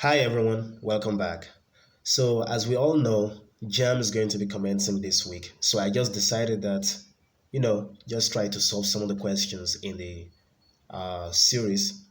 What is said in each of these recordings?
Hi everyone, welcome back. So as we all know, Jam is going to be commencing this week. So I just decided that, just try to solve some of the questions in the series.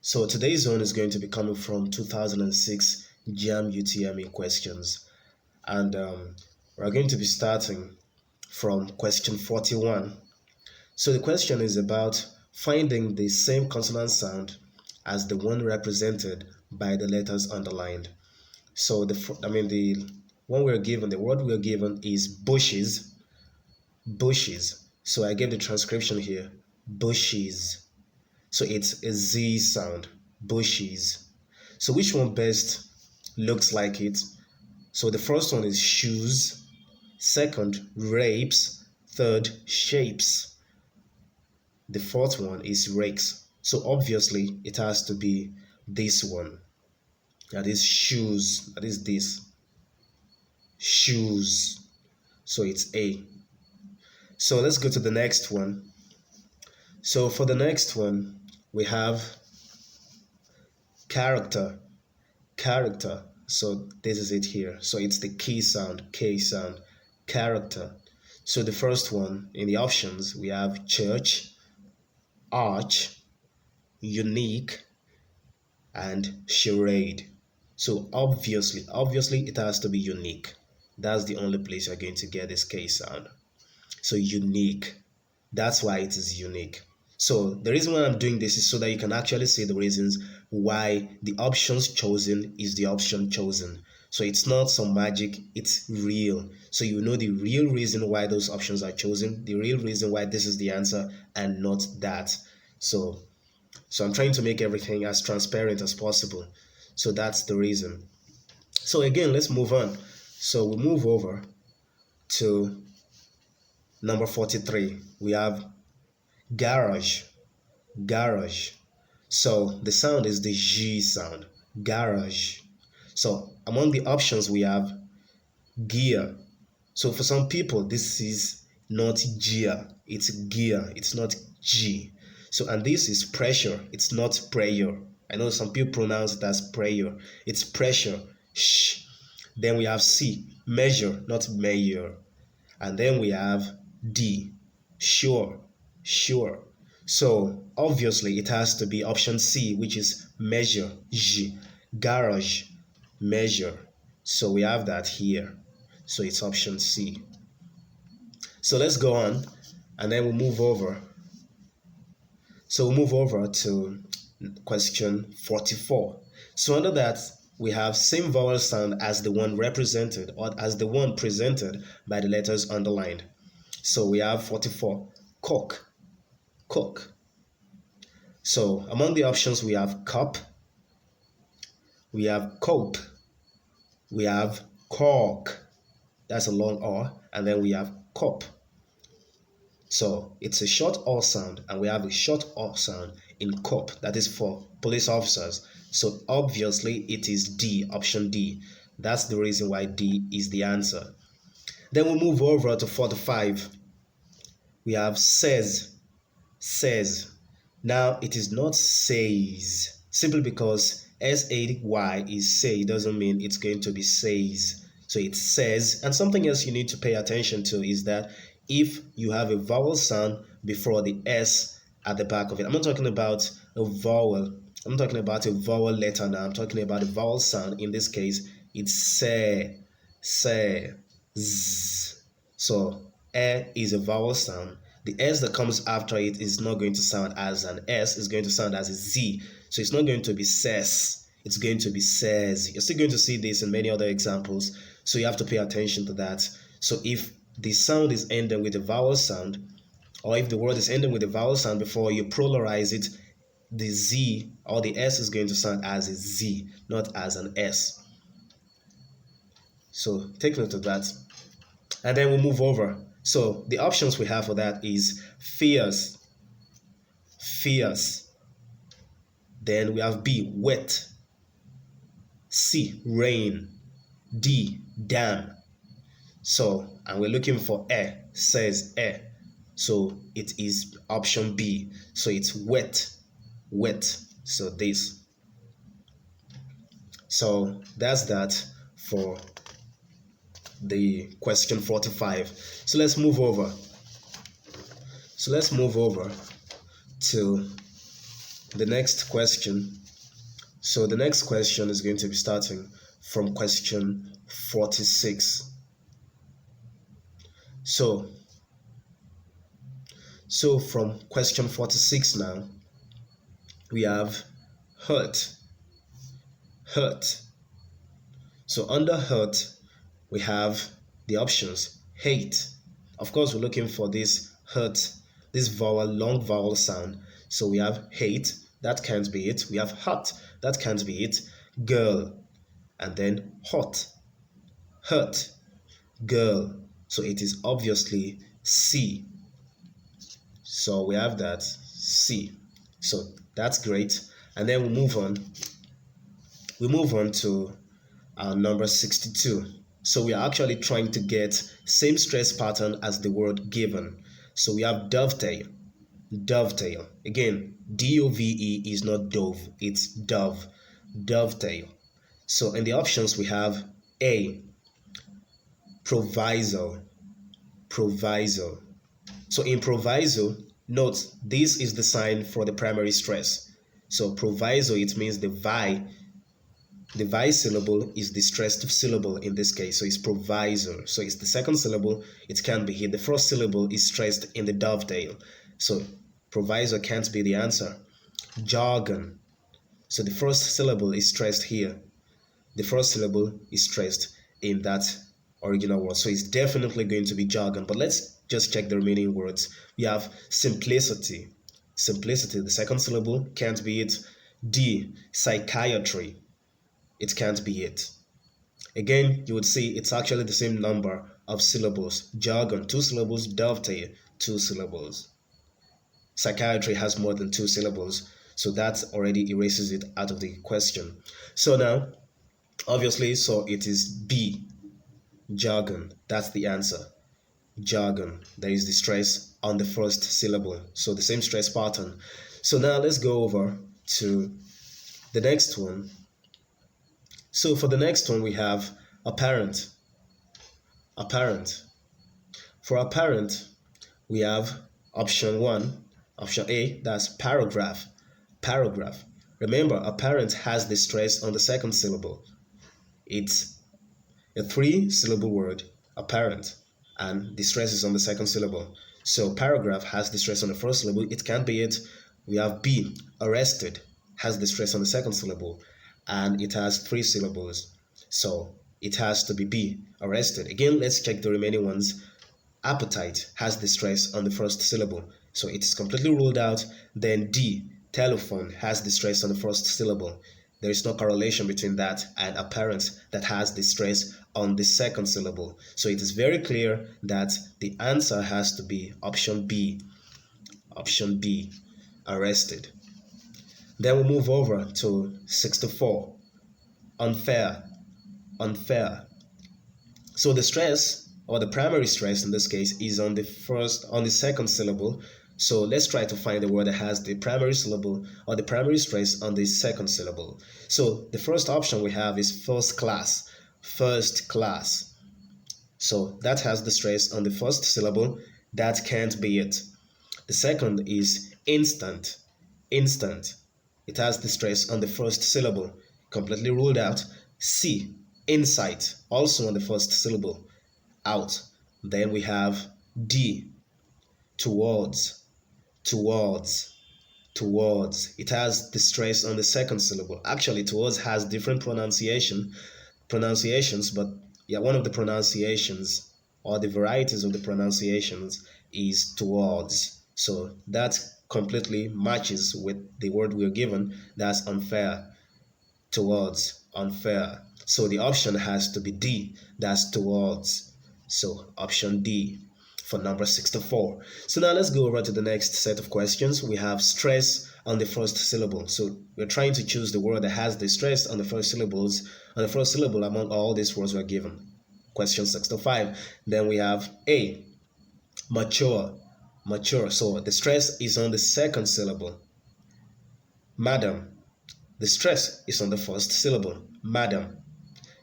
So today's one is going to be coming from 2006 Jam UTME questions. And we're going to be starting from question 41. So the question is about finding the same consonant sound as the one represented by the letters underlined. So the one we're given, the word we're given is bushes, bushes. So I gave the transcription here, bushes. So it's a Z sound, bushes. So which one best looks like it? So the first one is shoes, second rapes, third shapes. The fourth one is rakes. So obviously it has to be this one. That is shoes. That is this. Shoes. So it's A. So let's go to the next one. So for the next one, we have character. Character. So this is it here. So it's the key sound, K sound, character. So the first one in the options, we have church, arch, unique, and charade. So obviously it has to be unique. That's the only place you're going to get this K sound. So unique. That's why it is unique. So the reason why I'm doing this is so that you can actually see the reasons why the options chosen is the option chosen. So it's not some magic, it's real. So you know the real reason why those options are chosen, the real reason why this is the answer and not that. So I'm trying to make everything as transparent as possible. So that's the reason. So again, let's move on. So we move over to number 43. We have garage, garage. So the sound is the G sound, garage. So among the options we have gear. So for some people this is not gear, it's gear, it's not G. So and this is pressure, it's not prayer. I know some people pronounce it as prayer, it's pressure, sh. Then we have C, measure, not mayor. And then we have D, sure, sure. So obviously it has to be option C, which is measure, G, garage, measure. So we have that here. So it's option C. So let's go on and then we'll move over. So we'll move over to question 44. So under that, we have same vowel sound as the one represented or as the one presented by the letters underlined. So we have 44, cook, cook. So among the options we have cup, we have cope, we have cork, that's a long R, and then we have cop. So it's a short R sound, and we have a short R sound in cop, that is for police officers. So obviously it is D, option D. That's the reason why D is the answer. Then we move over to 45. We have says, says. Now it is not says, simply because S-A-Y is say doesn't mean it's going to be says. So it says, and something else you need to pay attention to is that if you have a vowel sound before the S at the back of it, I'm not talking about a vowel, I'm not talking about a vowel letter now, I'm talking about a vowel sound. In this case, it's say, z. So is a vowel sound. The S that comes after it is not going to sound as an S, it's going to sound as a Z. So it's not going to be says, it's going to be says. You're still going to see this in many other examples, so you have to pay attention to that. So if the sound is ending with a vowel sound, or if the word is ending with a vowel sound before you pluralize it, the Z or the S is going to sound as a Z, not as an S. So take note of that. And then we'll move over. So the options we have for that is fierce, fierce. Then we have B, wet. C, rain. D, dam. So, and we're looking for says So it is option B. So it's wet, wet. So this. So that's that for the question 45. So let's move over. So let's move over to the next question. So the next question is going to be starting from question 46. So from question 46 now, we have hurt, hurt. So under hurt, we have the options hate. Of course, we're looking for this hurt, this vowel, long vowel sound. So we have hate, that can't be it. We have hot, that can't be it. Girl, and then hot, hurt, girl. So it is obviously C. So we have that C. So that's great. And then we move on. We move on to number 62. So we are actually trying to get same stress pattern as the word given. So we have dovetail, dovetail. Again, D-O-V-E is not dove, it's dove, dovetail. So in the options we have A, proviso, proviso. So in proviso, note this is the sign for the primary stress. So proviso, it means the vi syllable is the stressed syllable in this case, so it's proviso. So it's the second syllable, it can't be here. The first syllable is stressed in the dovetail, so proviso can't be the answer. Jargon. So the first syllable is stressed here. The first syllable is stressed in that original word, so it's definitely going to be jargon. But let's just check the remaining words. We have simplicity. Simplicity, the second syllable, can't be it. D, psychiatry. It can't be it. Again, you would see it's actually the same number of syllables. Jargon, 2 syllables. Dovetail, 2 syllables. Psychiatry has more than 2 syllables, so that already erases it out of the question. So now, obviously, so it is B, jargon. That's the answer. Jargon. There is the stress on the first syllable, so the same stress pattern. So now let's go over to the next one. So for the next one, we have apparent. Apparent. For apparent, we have option 1, option A, that's paragraph. Paragraph. Remember, apparent has the stress on the second syllable. It's a 3-syllable word, apparent, and the stress is on the second syllable. So paragraph has the stress on the first syllable. It can't be it. We have B, arrested, has the stress on the second syllable, and it has 3 syllables. So it has to be B, arrested. Again, let's check the remaining ones. Appetite has the stress on the first syllable, so it is completely ruled out. Then D, telephone, has the stress on the first syllable. There is no correlation between that and apparent, that has the stress on the second syllable. So it is very clear that the answer has to be option B. Option B, arrested. Then we move over to 64. Unfair. Unfair. So the stress, or the primary stress in this case, is on the second syllable. So let's try to find the word that has the primary syllable or the primary stress on the second syllable. So the first option we have is first class. First class. So that has the stress on the first syllable. That can't be it. The second is instant. Instant. It has the stress on the first syllable. Completely ruled out. C, insight, also on the first syllable. Out. Then we have D, towards. Towards. Towards. It has the stress on the second syllable. Actually, towards has different pronunciations, but yeah, one of the pronunciations or the varieties of the pronunciations is towards. So that completely matches with the word we are given. That's unfair. Towards, unfair. So the option has to be D. That's towards. So option D for number 64. So now let's go over to the next set of questions. We have stress on the first syllable. So we're trying to choose the word that has the stress on the first syllable among all these words we're given. Question 65. Then we have A, mature. Mature. So the stress is on the second syllable. Madam. The stress is on the first syllable, madam.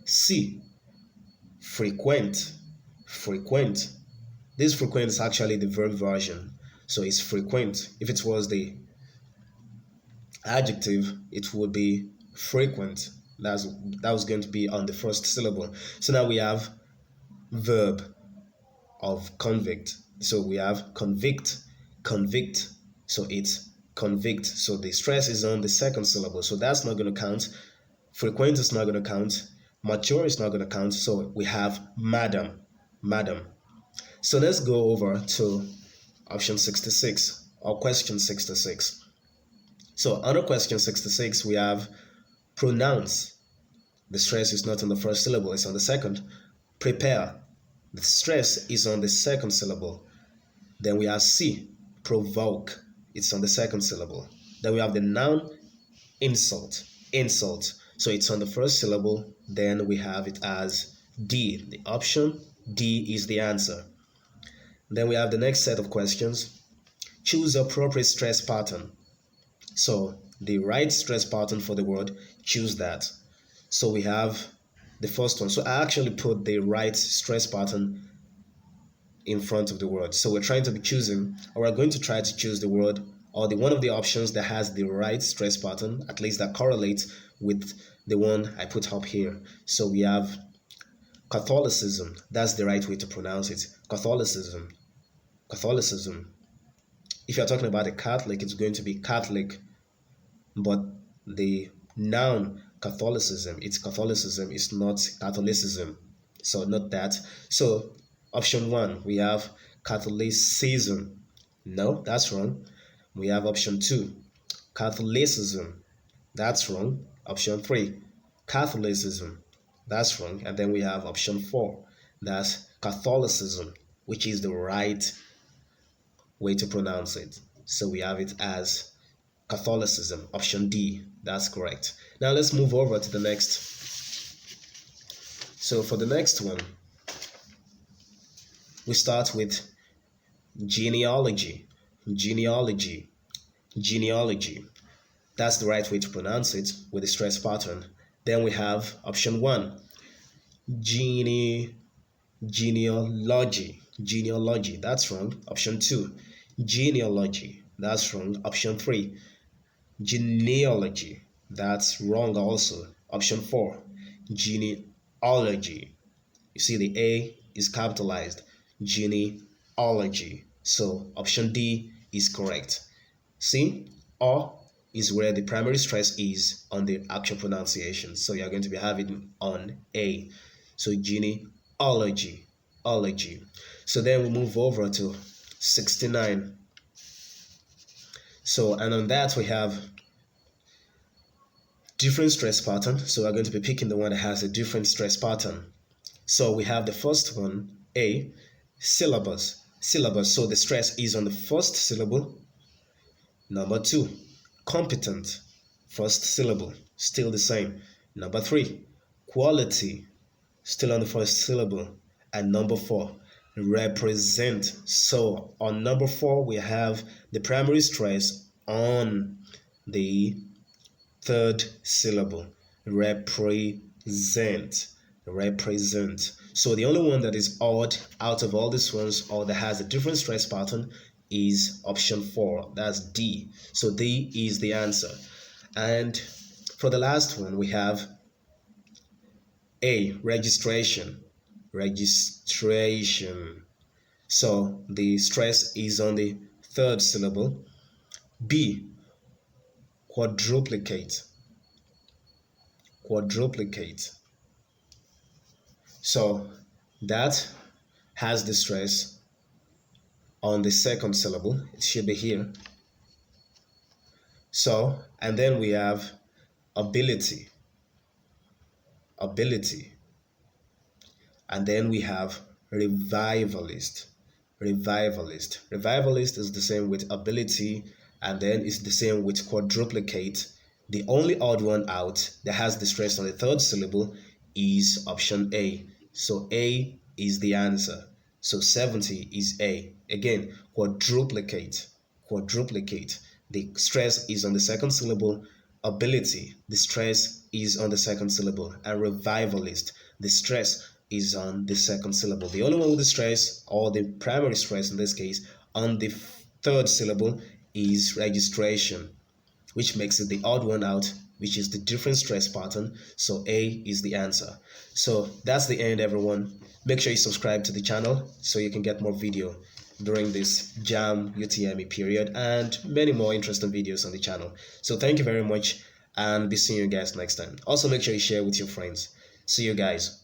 C, frequent, frequent. This frequent is actually the verb version, so it's frequent. If it was the adjective, it would be frequent. That was going to be on the first syllable. So now we have verb of convict. So we have convict, convict. So it's convict. So the stress is on the second syllable. So that's not going to count. Frequent is not going to count. Mature is not going to count. So we have madam, madam. So let's go over to option 66 or question 66. So under question 66, we have pronounce. The stress is not on the first syllable, it's on the second. Prepare. The stress is on the second syllable. Then we have C, provoke. It's on the second syllable. Then we have the noun insult, insult. So it's on the first syllable. Then we have it as D. The option D is the answer. Then we have the next set of questions. Choose appropriate stress pattern. So the right stress pattern for the word, choose that. So we have the first one. So I actually put the right stress pattern in front of the word. So we're trying to be choosing, or we're going to try to choose the word or the one of the options that has the right stress pattern, at least that correlates with the one I put up here. So we have Catholicism. That's the right way to pronounce it. Catholicism. Catholicism. If you're talking about a Catholic, it's going to be Catholic. But the noun Catholicism, it's Catholicism, it's not Catholicism. So not that. So option one, we have Catholicism. No, that's wrong. We have option two, Catholicism. That's wrong. Option three, Catholicism. That's wrong. And then we have option four, that's Catholicism, which is the right way to pronounce it. So we have it as Catholicism, option D. That's correct. Now let's move over to the next. So for the next one, we start with genealogy. Genealogy. Genealogy. That's the right way to pronounce it with the stress pattern. Then we have option one, genealogy. Genealogy. That's wrong. Option two, genealogy. That's wrong. Option three, genealogy. That's wrong also. Option four, genealogy. You see the A is capitalized. Genealogy. So option D is correct. See, or is where the primary stress is on the actual pronunciation. So you're going to be having on A. So genealogy. Ology. So then we move over to 69. So, and on that we have different stress pattern. So we're going to be picking the one that has a different stress pattern. So we have the first one, A, syllabus. Syllabus. So the stress is on the first syllable. Number two, competent. First syllable, still the same. Number three, quality. Still on the first syllable. And number four, represent. So on number four, we have the primary stress on the third syllable. Represent. Represent. So the only one that is odd out of all these ones, or that has a different stress pattern, is option four. That's D. So D is the answer. And for the last one, we have A, registration. Registration. So the stress is on the third syllable. B, quadruplicate. Quadruplicate. So that has the stress on the second syllable. It should be here. So, and then we have ability. Ability. And then we have revivalist. Revivalist. Revivalist is the same with ability, and then it's the same with quadruplicate. The only odd one out that has the stress on the third syllable is option A. So A is the answer. So 70 is A. Again, quadruplicate. Quadruplicate. The stress is on the second syllable, ability, the stress is on the second syllable. And revivalist, the stress is on the second syllable. The only one with the stress, or the primary stress in this case, on the third syllable is registration, which makes it the odd one out, which is the different stress pattern. So A is the answer. So that's the end, everyone. Make sure you subscribe to the channel so you can get more video during this Jamb UTME period and many more interesting videos on the channel. So thank you very much and be seeing you guys next time. Also make sure you share with your friends. See you guys.